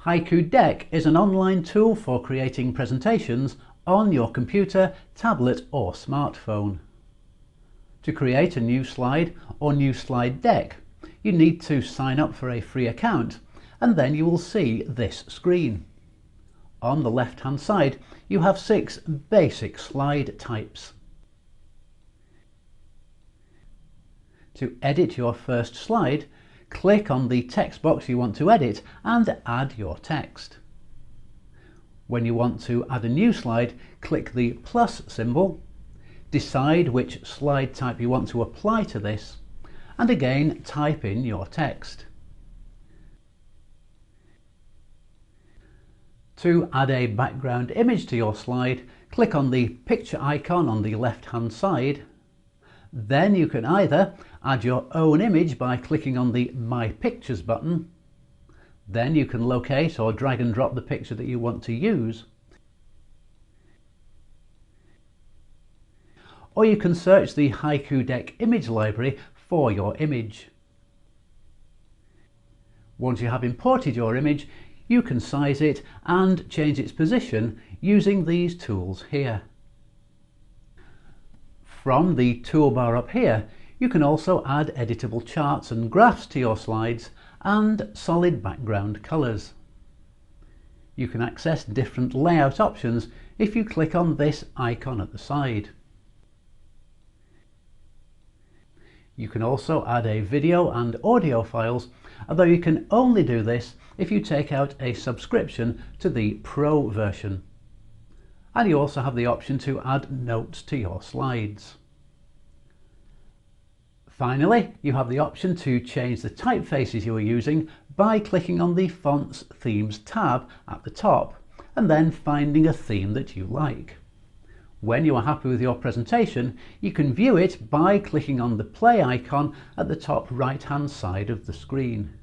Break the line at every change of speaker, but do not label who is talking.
Haiku Deck is an online tool for creating presentations on your computer, tablet or smartphone. To create a new slide or new slide deck, you need to sign up for a free account and then you will see this screen. On the left hand side you have 6 basic slide types. To edit your first slide, click on the text box you want to edit and add your text. When you want to add a new slide, click the plus symbol, decide which slide type you want to apply to this, and again type in your text. To add a background image to your slide, click on the picture icon on the left hand side. Then you can either add your own image by clicking on the My Pictures button. Then you can locate or drag and drop the picture that you want to use. Or you can search the Haiku Deck image library for your image. Once you have imported your image, you can size it and change its position using these tools here. From the toolbar up here, you can also add editable charts and graphs to your slides and solid background colours. You can access different layout options if you click on this icon at the side. You can also add a video and audio files, although you can only do this if you take out a subscription to the Pro version. And you also have the option to add notes to your slides. Finally, you have the option to change the typefaces you are using by clicking on the Fonts Themes tab at the top and then finding a theme that you like. When you are happy with your presentation, you can view it by clicking on the play icon at the top right hand side of the screen.